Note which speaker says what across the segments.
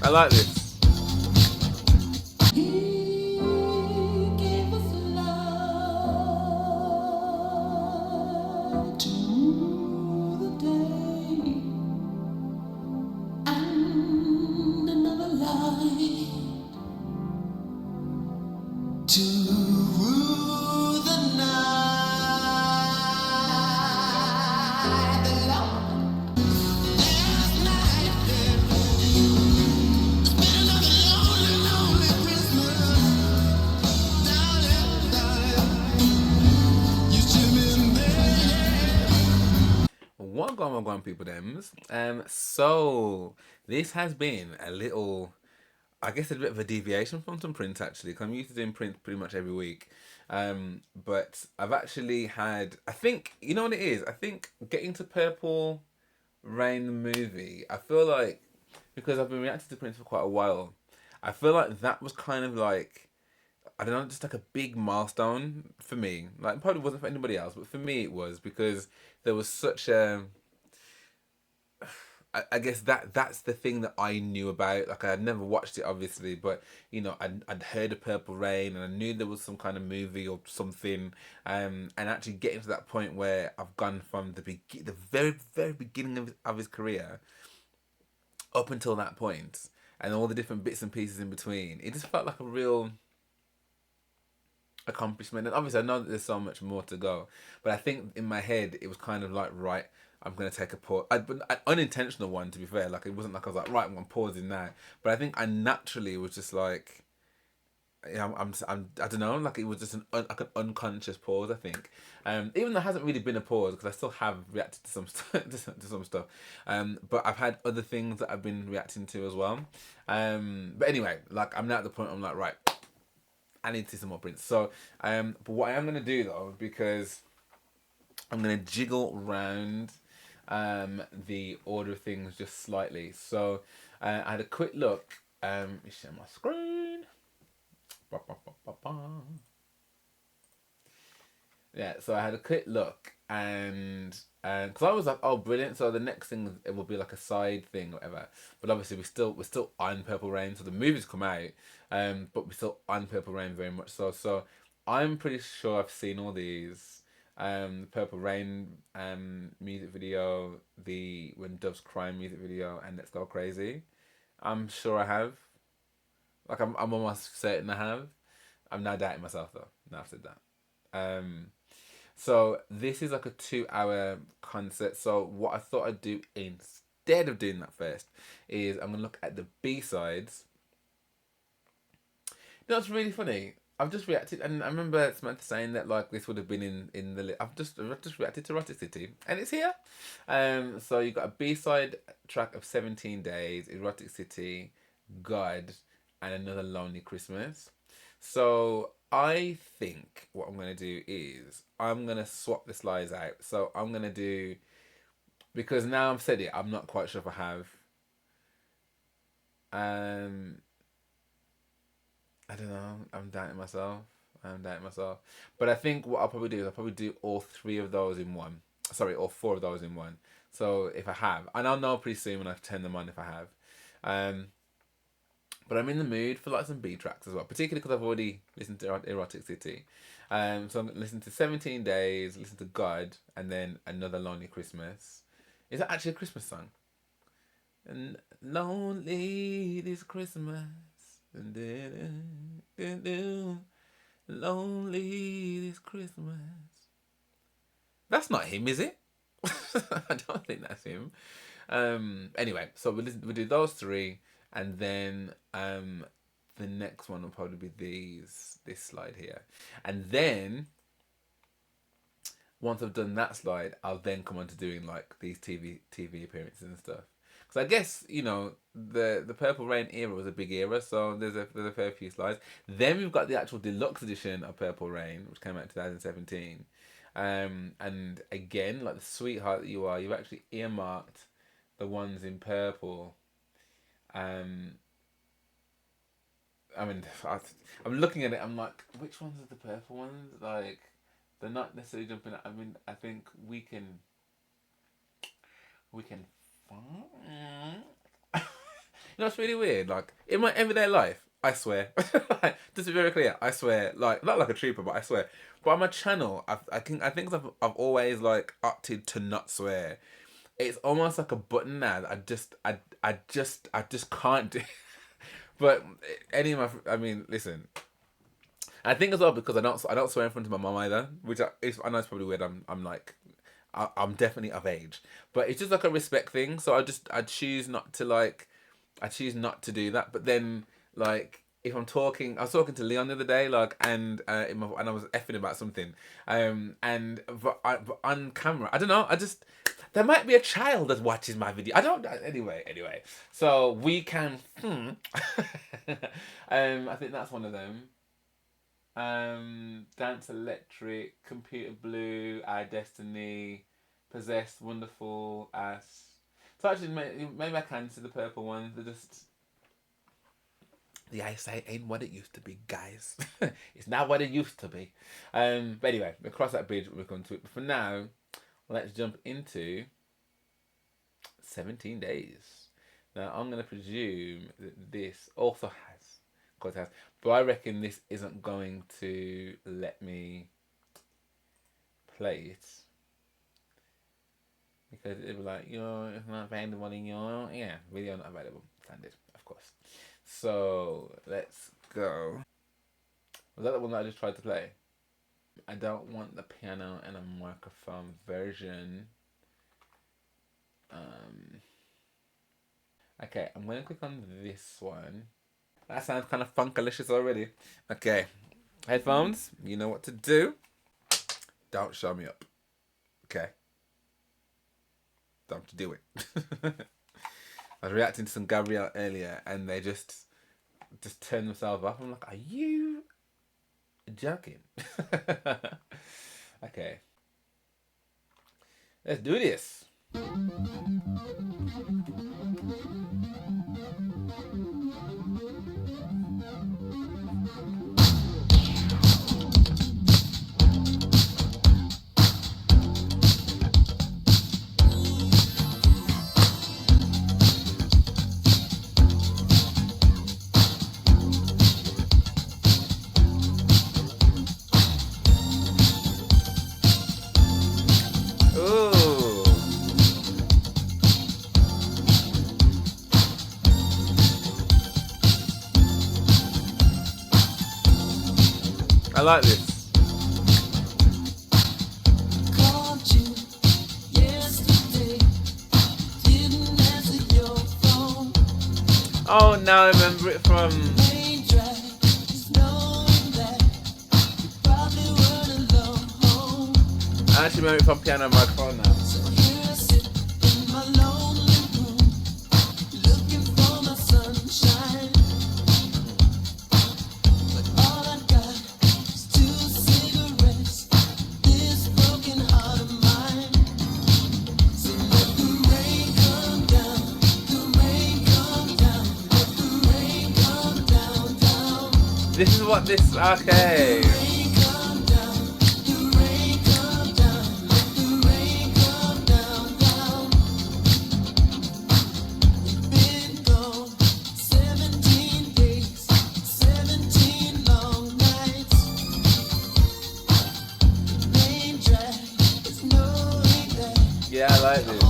Speaker 1: I like this. What going people thems? So this has been a little, I guess, a bit of a deviation from some Prince actually. 'Cause I'm used to doing Prince pretty much every week, but I've actually had. I think you know what it is. I think getting to Purple Rain the movie. I feel like because I've been reacting to Prince for quite a while. I feel like that was kind of like I don't know, just like a big milestone for me. Like it probably wasn't for anybody else, but for me it was because there was such a I guess that's the thing that I knew about. Like I had never watched it, obviously, but you know, I'd heard of Purple Rain, and I knew there was some kind of movie or something. And actually getting to that point where I've gone from the very beginning of his career up until that point, and all the different bits and pieces in between, it just felt like a real accomplishment. And obviously, I know that there's so much more to go, but I think in my head it was kind of like, right, I'm gonna take a pause. But an unintentional one, to be fair. Like it wasn't like I was like, right, I'm pausing now. But I think I naturally was just like, yeah, I don't know. Like it was just like an unconscious pause. I think, even though it hasn't really been a pause because I still have reacted to some to some stuff. But I've had other things that I've been reacting to as well. But anyway, like I'm now at the point I'm like, right, I need to see some more Prince. So, but what I am gonna do though, because I'm gonna jiggle around the order of things just slightly. So, I had a quick look. Let me share my screen. Ba, ba, ba, ba, ba. Yeah, so I had a quick look, and because I was like, oh, brilliant. So the next thing it will be like a side thing, or whatever. But obviously we're still on Purple Rain. So the movie's come out, but we're still on Purple Rain very much so. So I'm pretty sure I've seen all these. The Purple Rain music video, the When Doves Cry music video, and Let's Go Crazy. I'm sure I have. Like I'm almost certain I have. I'm now doubting myself though. Now I've said that. So this is like a 2 hour concert. So what I thought I'd do instead of doing that first is I'm gonna look at the B sides. You know, it's really funny. I've just reacted, and I remember Samantha saying that like this would have been in the. I've just reacted to Erotic City, and it's here. So you got a B side track of 17 Days, Erotic City, God, and Another Lonely Christmas. So I think what I'm gonna do is I'm gonna swap the slides out. So I'm gonna do because now I've said it, I'm not quite sure if I have. Um, I don't know. I'm doubting myself. I'm doubting myself. But I think what I'll probably do is I'll probably do all three of those in one. Sorry, all four of those in one. So if I have, and I'll know pretty soon when I turn them on if I have. Um, but I'm in the mood for like some B tracks as well, particularly because I've already listened to Erotic City. So I'm going to listen to 17 Days, listen to God, and then Another Lonely Christmas. Is that actually a Christmas song? And lonely this Christmas. Lonely this Christmas. That's not him, is it? I don't think that's him. Anyway, so we do those three, and then the next one will probably be this slide here, and then once I've done that slide, I'll then come on to doing like these TV appearances and stuff. Because I guess you know the Purple Rain era was a big era, so there's a fair few slides. Then we've got the actual deluxe edition of Purple Rain, which came out in 2017. And again, like the sweetheart that you are, you've actually earmarked the ones in purple. Um, I mean, I'm looking at it. I'm like, which ones are the purple ones? Like, they're not necessarily jumping. I mean, I think we can find. You know, it's really weird. Like in my everyday life, I swear, like, just to be very clear, I swear, like not like a trooper, but I swear. But on my channel, I think I've always like opted to not swear. It's almost like a button now that I just can't do. But any of my, I mean, listen. I think as well because I don't swear in front of my mum either, which I know it's probably weird. I'm like, I'm definitely of age, but it's just like a respect thing. So I choose not to like, I choose not to do that. But then like if I'm talking, I was talking to Leon the other day, like, and and I was effing about something, but on camera, I don't know, I just there might be a child that watches my video. I don't. Anyway. So we can. I think that's one of them. Dance Electric, Computer Blue, Our Destiny, Possessed, Wonderful, Ass. So actually, maybe I can see the purple ones. They're just the eyesight ain't what it used to be, guys. It's not what it used to be. But anyway, we'll cross that bridge when we come to it. But for now, let's jump into 17 days. Now, I'm going to presume that this also has, of course it has, but I reckon this isn't going to let me play it. Because it'll be like, it's not available in your, video not available. Standard, of course. So, let's go. Was that the one that I just tried to play? I don't want the piano and a microphone version. Okay, I'm going to click on this one. That sounds kind of funkalicious already. Okay, headphones, you know what to do. Don't show me up. Okay. Don't do it. I was reacting to some Gabrielle earlier and they just turned themselves off. I'm like, are you joking? Okay. Let's do this. I like this. Oh, now I remember it from. I actually remember it from Piano and Microphone now. This is what this, okay. Yeah, I like this.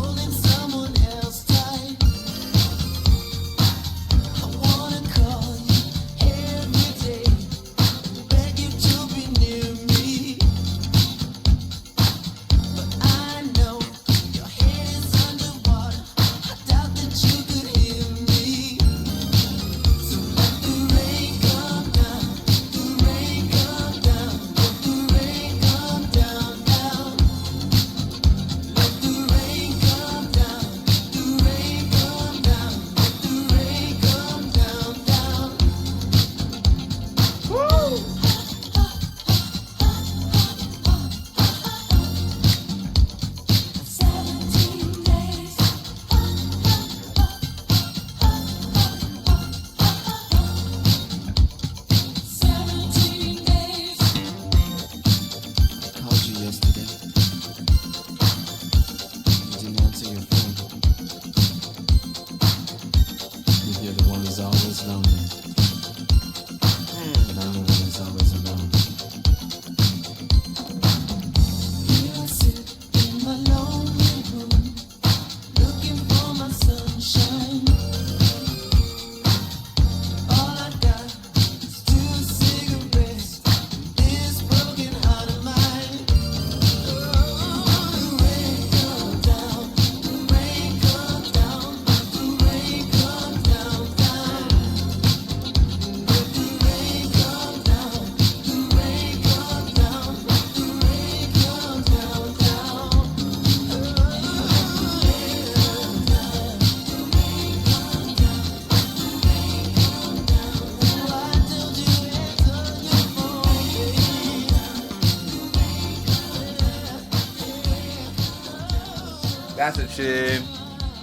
Speaker 1: That's a tune.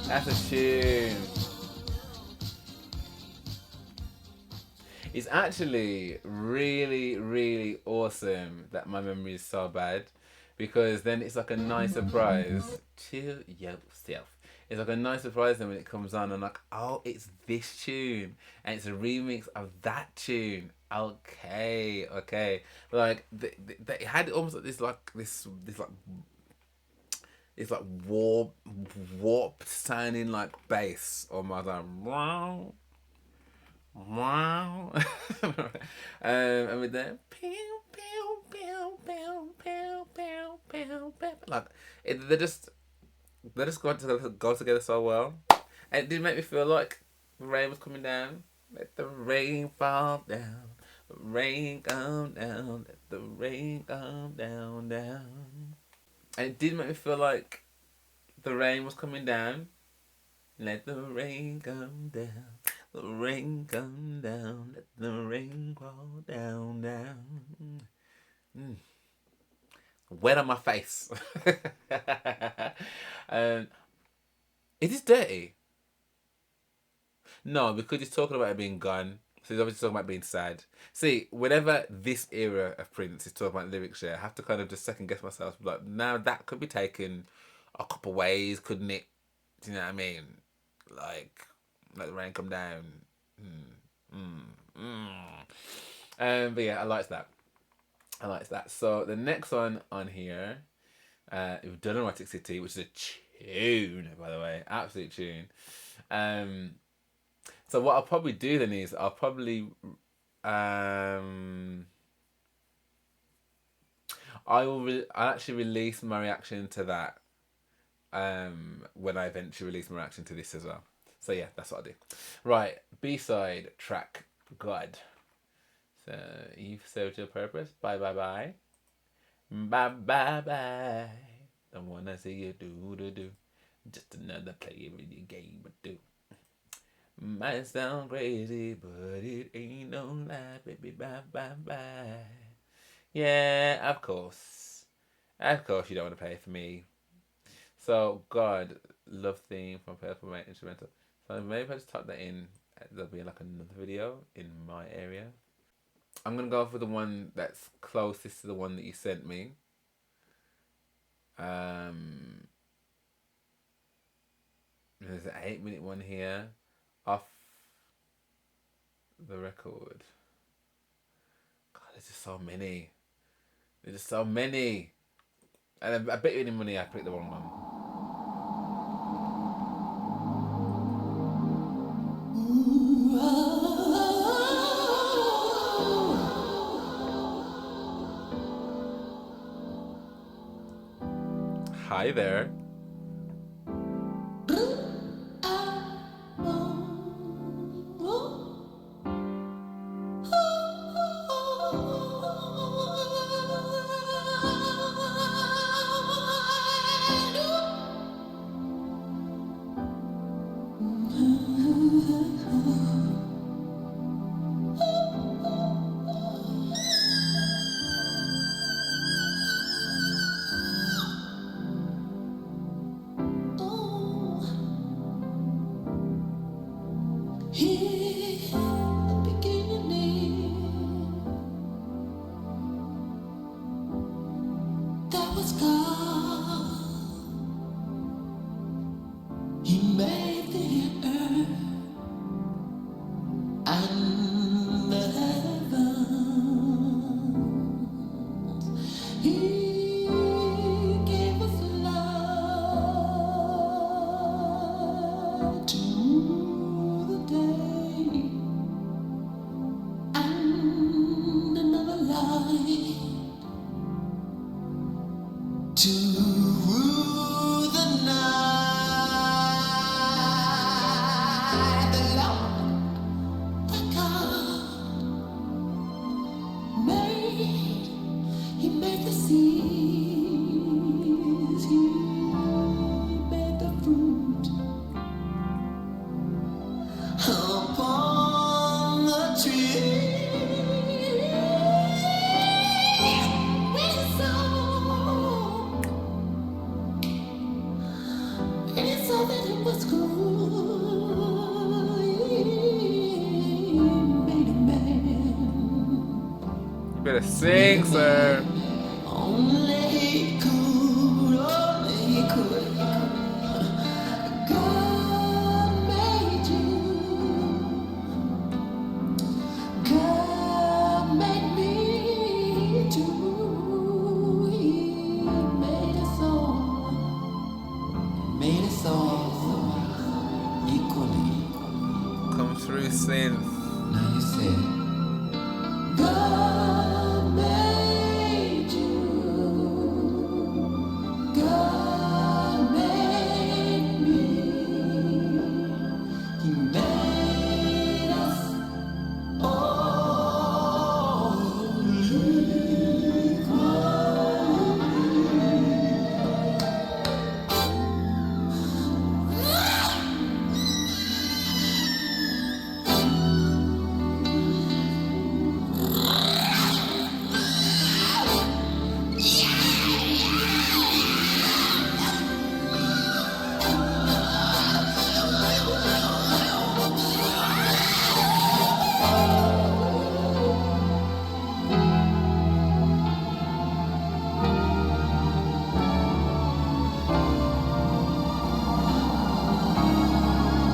Speaker 1: That's a tune. It's actually really, really awesome that my memory is so bad, because then it's like a nice surprise to yourself. It's like a nice surprise then when it comes on and like, oh, it's this tune and it's a remix of that tune. Okay, okay. Like it had almost like this like warped sounding like bass almost like wow. Wow. And with that, pew, pew, pew, pew, pew, pew, pew, pew. Like, they just go together so well. And it did make me feel like the rain was coming down. Let the rain fall down. The rain come down. Let the rain come down, down. And it did make me feel like the rain was coming down. Let the rain come down. The rain come down. Let the rain fall down, down. Wet on my face. um, is this dirty? No, because he's talking about it being gone. So he's obviously talking about being sad. See, whenever this era of Prince is talking about lyrics, I have to kind of just second guess myself. Like, now that could be taken a couple ways, couldn't it? Do you know what I mean? Like, let the rain come down. But yeah, I liked that. I liked that. So the next one on here, we've done Erotic City, which is a tune, by the way, absolute tune. So what I'll probably do then is I'll probably I'll actually release my reaction to that when I eventually release my reaction to this as well. So yeah, that's what I'll do. Right, B-side track, God. So you've served your purpose. Bye bye bye. Bye bye bye. Don't wanna see you do. Just another player in your game, but do. Might sound crazy, but it ain't no lie, baby. Bye bye bye. Yeah, of course. Of course you don't want to pay for me. So, God, love theme from Purple Mate Instrumental. So maybe if I just type that in, there'll be like another video in my area. I'm going to go for the one that's closest to the one that you sent me. There's an 8-minute one here off the record. God, there's just so many. There's just so many. And I bet you any money I picked the wrong one. Hi there. better sing, sir.
Speaker 2: Only he could, only he could. God made you. God made me too. He made us all. Made us all equally.
Speaker 1: Come through, synth.
Speaker 2: Now you say, God made you. God made me. He made us all equally.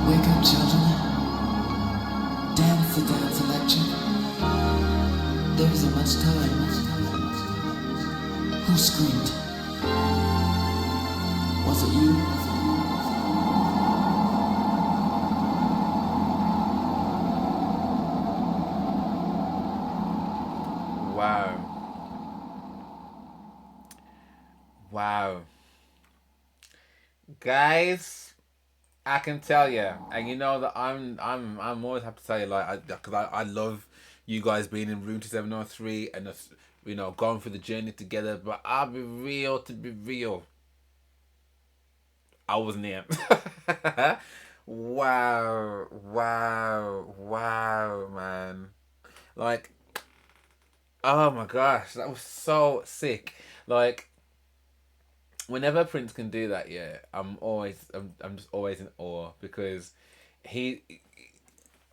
Speaker 2: Wake up, children. Dance the dance election. There isn't much time. Who screamed? Was it you?
Speaker 1: Wow. Wow. Guys, I can tell you, and you know that I'm always have to tell you, like, because I love you guys being in room 2703 and us, going through the journey together. But I'll be real, to be real, I wasn't here. Wow, wow, wow, man. Like, oh my gosh, that was so sick. Like, whenever Prince can do that, yeah, I'm just always in awe because he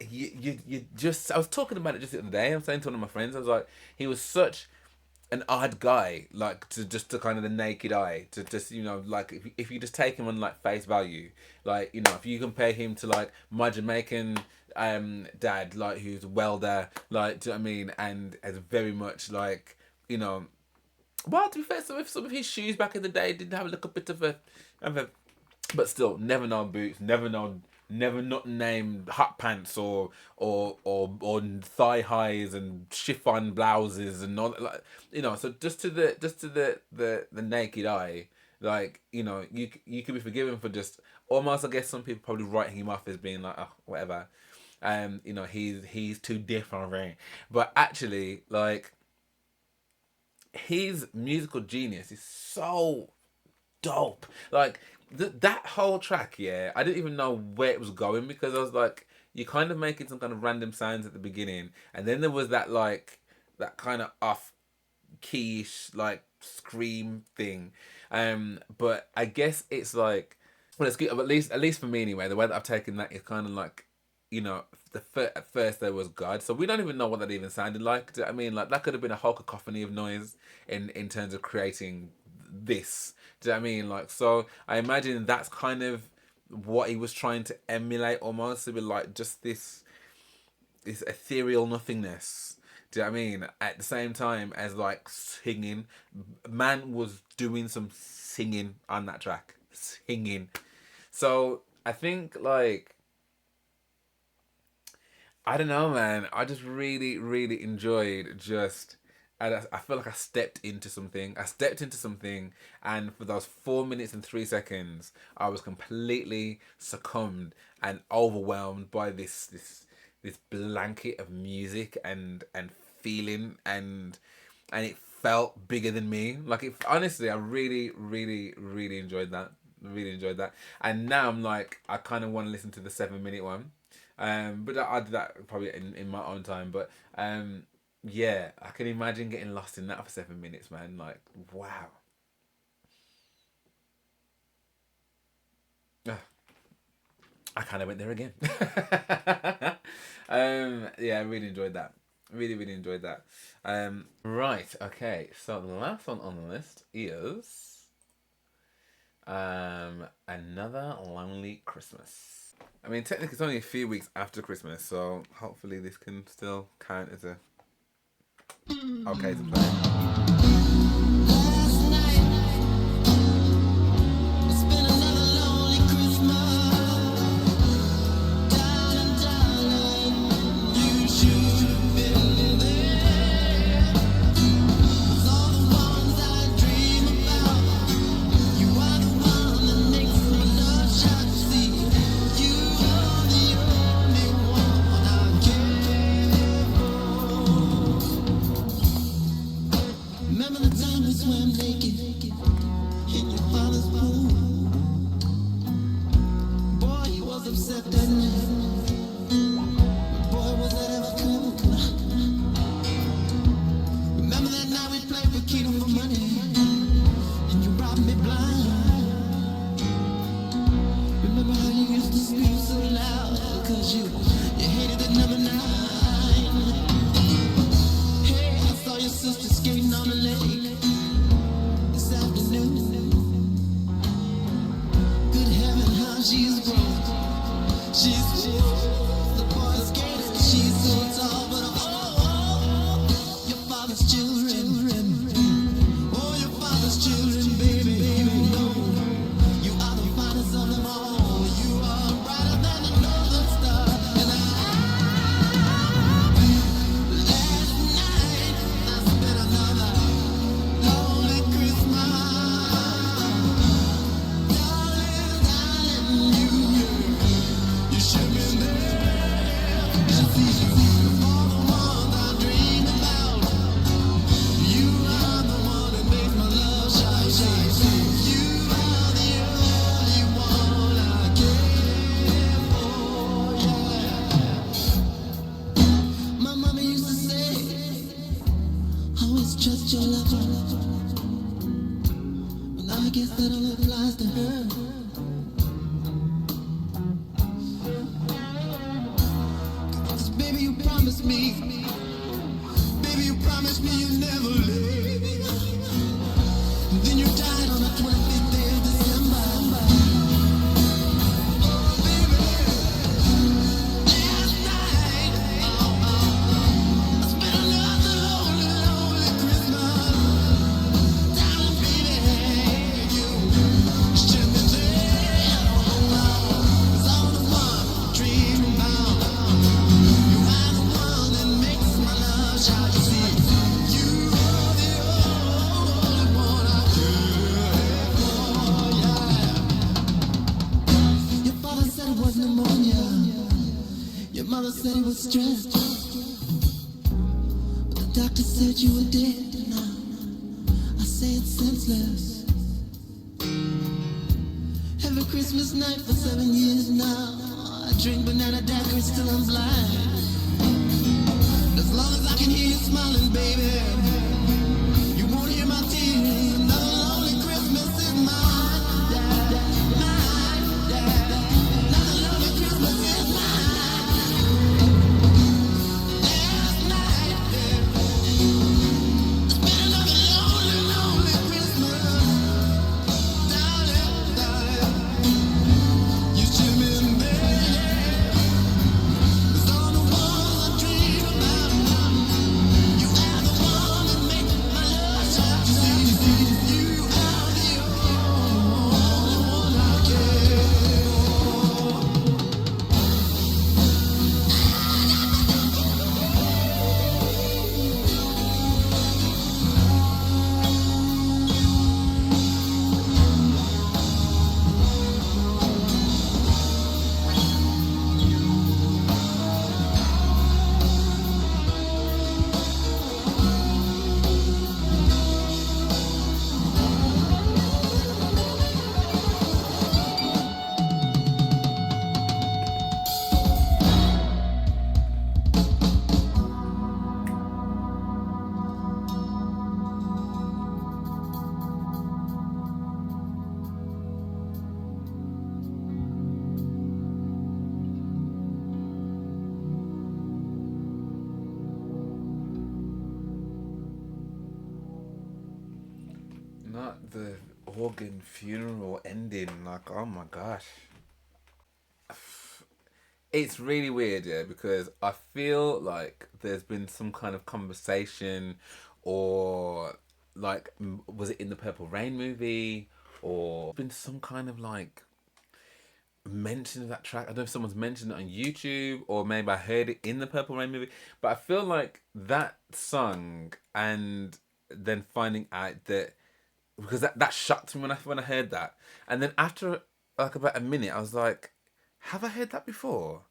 Speaker 1: you just, I was talking about it just the other day. I'm saying to one of my friends, I was like, he was such an odd guy, like, to kind of the naked eye, to just, like, if you just take him on like face value, like, if you compare him to like my Jamaican dad, like, who's a welder, like, do you know what I mean, and as very much like, you know well, to be fair, some of his shoes back in the day did have a little bit of a, but still, never known boots, never not named hot pants or thigh highs and chiffon blouses and all that, like, So just to the naked eye, like, you could be forgiven for just almost. I guess some people probably writing him off as being like, oh, whatever, he's too different, right? But actually, like, his musical genius is so dope. Like, that whole track, yeah, I didn't even know where it was going because I was like, you kind of making some kind of random sounds at the beginning, and then there was that, like, that kind of off keyish, like, scream thing. But I guess it's like, well, it's good. At least for me anyway. The way that I've taken that is kind of like, at first there was God, so we don't even know what that even sounded like. Do you know what I mean? Like, that could have been a whole cacophony of noise in terms of creating this. Do you know what I mean? Like, so I imagine that's kind of what he was trying to emulate, almost, to be like just this ethereal nothingness. Do you know what I mean? At the same time as, like, singing, man was doing some singing on that track, singing. So I think, like, I don't know, man. I just really, really enjoyed just. I feel like I stepped into something. I stepped into something, and for those 4 minutes and 3 seconds, I was completely succumbed and overwhelmed by this blanket of music and feeling, and it felt bigger than me. Like, it honestly, I really, really, really enjoyed that. Really enjoyed that, and now I'm like, I kind of want to listen to the 7 minute one. But I did that probably in my own time. But yeah, I can imagine getting lost in that for 7 minutes, man. Like, wow. Ugh, I kind of went there again. Yeah, I really enjoyed that. Really, really enjoyed that. Right, okay. So the last one on the list is Another Lonely Christmas. I mean, technically, it's only a few weeks after Christmas, so hopefully this can still count as a okay to play.
Speaker 2: Last night, it's been another lonely Christmas. Darling, darling, you should have been there. 'Cause all the ones I dream about, you are the one that makes my love shine. See, you are the only one I care for. Remember the time we swam naked in your father's pool? Boy, he was upset that night. Boy, was that ever cool. Remember that night we played for Keto for money, and you robbed me blind. Remember how you used to scream so loud, cause you hated the number 9. Hey, I saw your sister skating on the lake this afternoon. Good heaven, how she's grown. She's the boy skater. She's so tall, but your father's children. Oh, your father's children, baby, baby, no. You are the finest of them all. You are brighter than the northern star. And last night I spent another lonely Christmas. Darling, darling, you should have been there. And see, all the ones I dream about, you are the one that makes my love shine, shine, shine. You are the only one I care for, yeah. My mama used to say, always trust your lover. Well, I guess that only applies to her. 'Cause baby, you promised me. Baby, you promised me you'd never leave. Then you died on the 25th day of December. Oh, baby, last night I spent another lonely, lonely Christmas. Darling, baby, you should have been there. 'Cause all the one I dream about, you are the one that makes my love shine. See, you are the only one I care for, yeah. Your father said it was pneumonia. Your mother said he was stressed. But the doctor said you were dead. Now I say it's senseless. Every Christmas night for 7 years now, I drink banana daiquiris till I'm blind. As long as I can hear you smiling, baby, you won't hear my tears. Another lonely Christmas is mine, yeah, mine, yeah. Another lonely Christmas is mine. Last night, yeah, it's been another lonely, lonely Christmas. Darling, darling, you should have been there. 'Cause all the ones I dream about, you are the one
Speaker 1: organ funeral ending. Like, oh my gosh. It's really weird, yeah, because I feel like there's been some kind of conversation, or like, was it in the Purple Rain movie, or been some kind of like mention of that track. I don't know if someone's mentioned it on YouTube, or maybe I heard it in the Purple Rain movie. But I feel like that song, and then finding out that, because that shocked me when I heard that, and then after like about a minute, I was like, have I heard that before?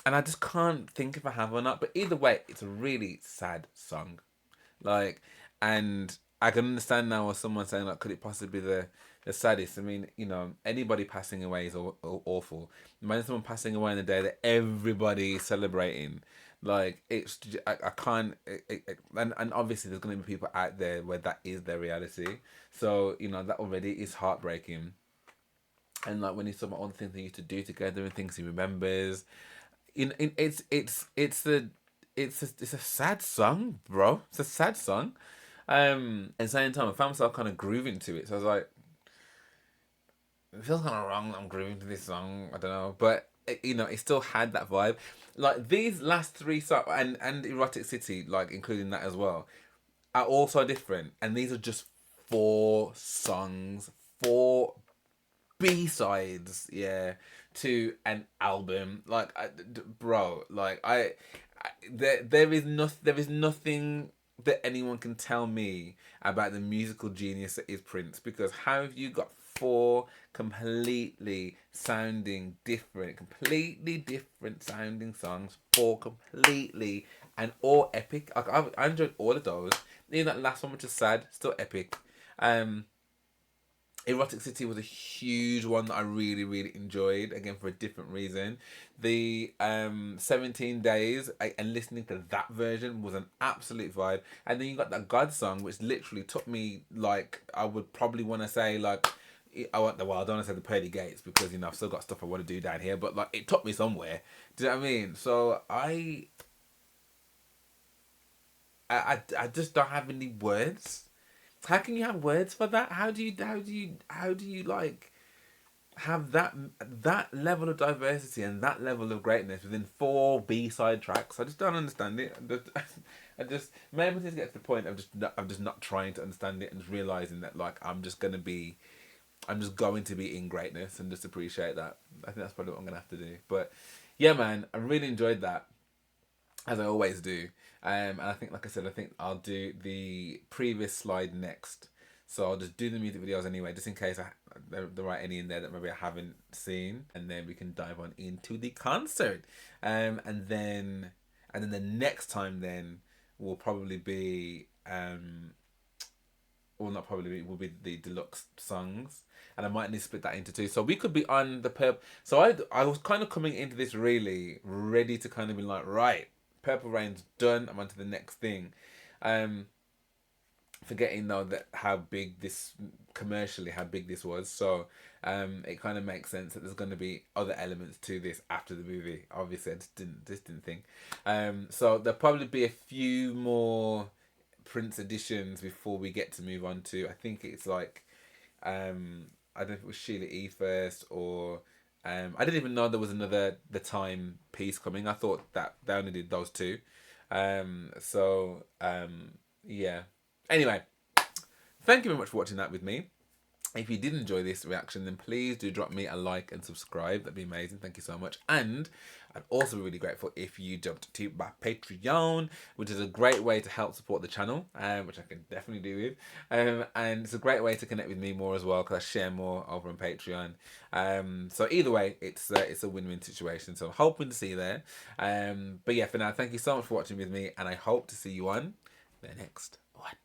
Speaker 1: And I just can't think if I have or not. But either way, it's a really sad song. Like, and I can understand now, or someone saying like, could it possibly be the saddest? I mean, anybody passing away is awful. Imagine someone passing away on the day that everybody is celebrating. Like, I can't. And obviously, there's going to be people out there where that is their reality. So that already is heartbreaking. And like when he's talking about all the things they used to do together and things he remembers, it's a sad song, bro. It's a sad song. At the same time, I found myself kind of grooving to it. So I was like, it feels kind of wrong that I'm grooving to this song. I don't know, but it still had that vibe. Like these last three songs, and Erotic City, like including that as well, are also different. And these are just 4 songs, 4 B-sides, yeah, to an album. Like, bro, like there is nothing that anyone can tell me about the musical genius that is Prince, because how have you got 4 completely different sounding songs, 4 completely and all epic. Like I enjoyed all of those. Even that last one, which is sad, still epic. Erotic City was a huge one that I really, really enjoyed, again for a different reason. The 17 Days, and listening to that version was an absolute vibe. And then you got that God song, which literally took me, like, I would probably want to say, like, I don't want to say the pearly gates, because I've still got stuff I want to do down here, but like it took me somewhere. Do you know what I mean? So I just don't have any words. How can you have words for that? How do you like have that level of diversity and that level of greatness within 4 B-side tracks? I just don't understand it. I just maybe just get to the point of I'm just not trying to understand it, and just realizing that like I'm just going to be in greatness, and just appreciate that. I think that's probably what I'm gonna have to do. But yeah, man, I really enjoyed that, as I always do. And I think, like I said, I think I'll do the previous slide next. So I'll just do the music videos anyway, just in case there are any in there that maybe I haven't seen, and then we can dive on into the concert. And then the next time then will probably be or not probably be, will be the deluxe songs, and I might need to split that into 2. So we could be on the Purple. So I was kind of coming into this really ready to kind of be like, right, Purple Rain's done, I'm on to the next thing. Forgetting though that how big this was. So it kind of makes sense that there's going to be other elements to this after the movie. Obviously, I just didn't think. So there'll probably be a few more Prince editions before we get to move on to, I think it's like, I don't know if it was Sheila E. first, or I didn't even know there was another The Time piece coming. I thought that they only did those 2. Yeah. Anyway, thank you very much for watching that with me. If you did enjoy this reaction, then please do drop me a like and subscribe. That'd be amazing. Thank you so much. And I'd also be really grateful if you jumped to my Patreon, which is a great way to help support the channel, which I can definitely do with. And it's a great way to connect with me more as well, because I share more over on Patreon. So either way, it's a win-win situation. So I'm hoping to see you there. But yeah, for now, thank you so much for watching with me, and I hope to see you on the next one.